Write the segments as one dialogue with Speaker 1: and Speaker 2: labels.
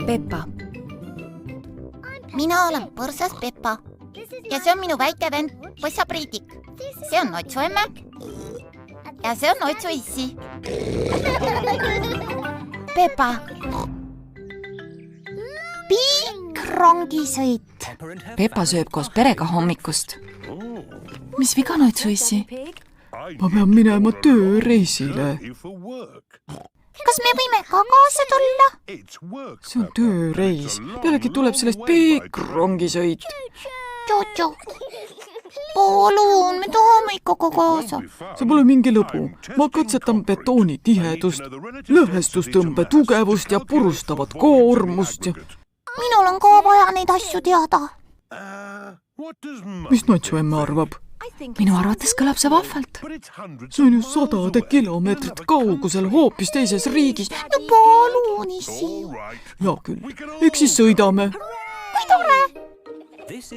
Speaker 1: Peppa.
Speaker 2: Mina olen põrsas Peppa ja see on minu väike vend Põssa Priidik. See on Otsu emme ja see on Otsu issi. Peppa. Pikk rongisõit.
Speaker 1: Peppa sööb koos perega hommikust. Mis viga on Otsu issi?
Speaker 3: Ma pean minema tööreisile.
Speaker 2: Kas me võime ka kaasa tulla?
Speaker 3: See on tööreis. Pealegi tuleb sellest pikk rongisõit.
Speaker 2: Tšotšo. Palun, me tahame ikka kaasa.
Speaker 3: See pole mingi lõbu. Ma katsetan betooni tihedust, lõhestustõmbe tugevust ja purustavat koormust.
Speaker 2: Minul on ka vaja neid asju teada.
Speaker 3: Mis Natsu emme arvab?
Speaker 1: Minu arvates kõlab see vahvalt.
Speaker 3: See on ju 100 kilomeetrit kaugusel hoopis teises riigis.
Speaker 2: No palun, issi.
Speaker 3: Ja küll, eks siis sõidame.
Speaker 2: Kui tore.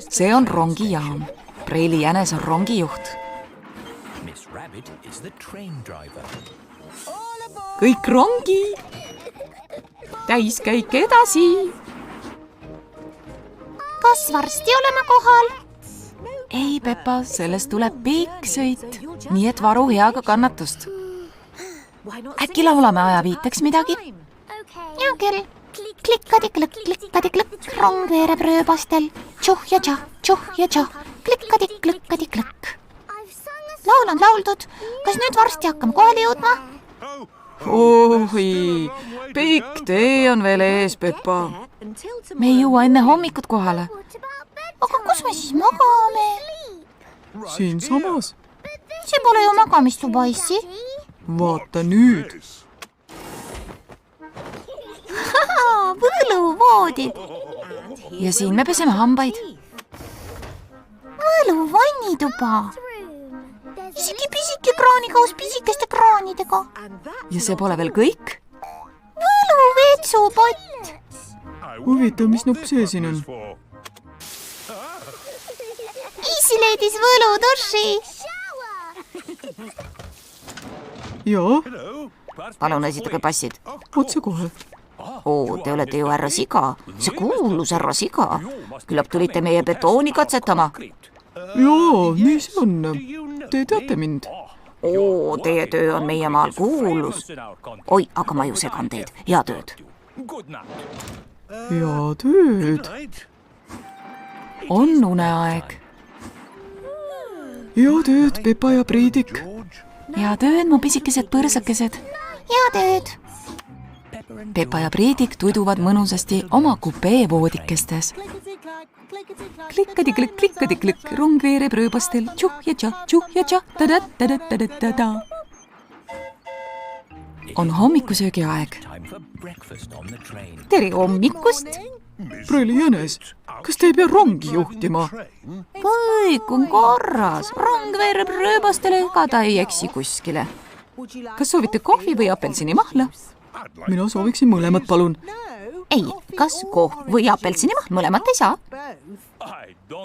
Speaker 1: See on rongijaam. Preili jänes on rongijuht. Kõik rongi. Täiskäik edasi.
Speaker 2: Kas varsti oleme kohal?
Speaker 1: Ei, Peppa, sellest tuleb pikk sõit. Nii et varu heaga kannatust. Äkki laulame ajaviiteks midagi?
Speaker 2: Ja küll. Klikkadi-klõkk, rong veereb rööbastel. Tšuh ja tšah, klikkadi-klõkkadi-klõkk. Laul on lauldud. Kas nüüd varsti hakkame kohale jõudma?
Speaker 3: Oi, pikk tee on veel ees, Peppa.
Speaker 1: Me ei jõua enne hommikut kohale.
Speaker 2: Aga kus me siis magame?
Speaker 3: Siin samas.
Speaker 2: See pole ju magamistuba, issi.
Speaker 3: Vaata nüüd.
Speaker 2: Võluvoodid.
Speaker 1: Ja siin me peseme hambaid.
Speaker 2: Võluvannituba. Isegi pisike kraanikaus pisikeste kraanidega.
Speaker 1: Ja see pole veel kõik.
Speaker 2: Võluvetsupott.
Speaker 3: Huvitav, mis nupp see siin on?
Speaker 2: Issi leidis võluduši.
Speaker 3: Jaa,
Speaker 1: Palun esitage passid.
Speaker 3: otse kohe.
Speaker 1: Te olete ju härra Siga. See kuulus härra Siga. Küllap tulite meie betooni katsetama.
Speaker 3: Jaa, nii see on. Te teate mind.
Speaker 1: Teie töö on meie maal kuulus. Oi, aga ma ju segan teid. Hea tööd.
Speaker 3: Ja tööd.
Speaker 1: On uneaeg.
Speaker 3: Ja tööd, Peppa ja Priidik.
Speaker 1: Hea tööd, mu pisikesed põrsakesed.
Speaker 2: Ja tööd.
Speaker 1: Peppa ja Priidik tuduvad mõnusasti oma kupeevoodikestes. Klikkadi-klõkk, rong veereb rööbastel. Tšuh ja tšah, ta-da-ta-da-ta-da-ta-da. On hommikusöögi aeg. Tere hommikust!
Speaker 3: Preili jänes, kas te ei pea rongi juhtima?
Speaker 1: Kõik on korras. Rong veereb rööbastel ega ta ei eksi kuskile. Kas soovite kohvi või apelsinimahla?
Speaker 3: Mina sooviksin mõlemat, palun.
Speaker 1: Ei, kas kohv või apelsinimahla? Mõlemat ei saa.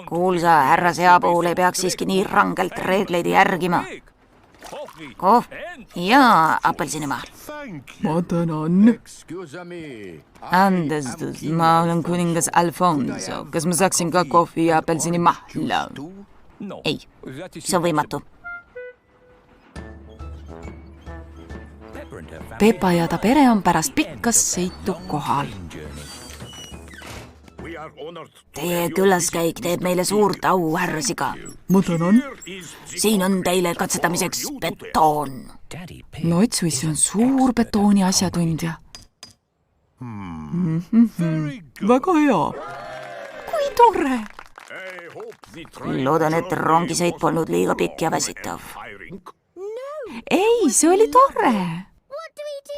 Speaker 1: Kuulsa, härra sea puhul ei peaks siiski nii rangelt reegleid järgima. Kohv ja apelsinimahla.
Speaker 3: Ma tänan.
Speaker 1: Andestus, ma olen kuningas Alfonso. Kas ma saaksin ka kohvi ja apelsinimahla? Ei, see on võimatu. Peppa ja ta pere on pärast pikkas sõitu kohal. Teie külaskäik teeb meile suurt au, härra Siga.
Speaker 3: Ma tänan.
Speaker 1: Siin on teile katsetamiseks betoon. Otsu-issi on suur betooni asjatundja.
Speaker 3: Väga hea.
Speaker 1: Kui tore! Loodan, et rongisõit polnud liiga pikk ja väsitav. Ei, see oli tore.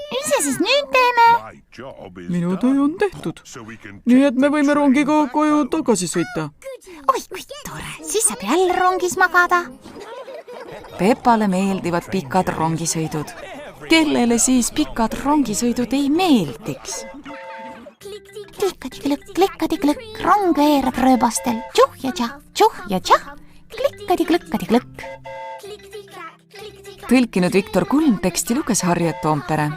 Speaker 2: Mis me siis nüüd teeme?
Speaker 3: Minu töö on tehtud. Nii et me võime rongiga koju tagasi sõita.
Speaker 2: Oi, kui tore. Siis saab jälle rongis magada.
Speaker 1: Peppale meeldivad pikad rongisõidud. Kellele siis pikad rongisõidud ei meeldiks?
Speaker 2: Klikkadi-klõkk, rong veereb rööbastel. Tšuh ja tšah, klikkadi-klõkkadi-klõkk.
Speaker 1: Tõlkinud Viktor Kulm, teksti luges Harriet Toompere.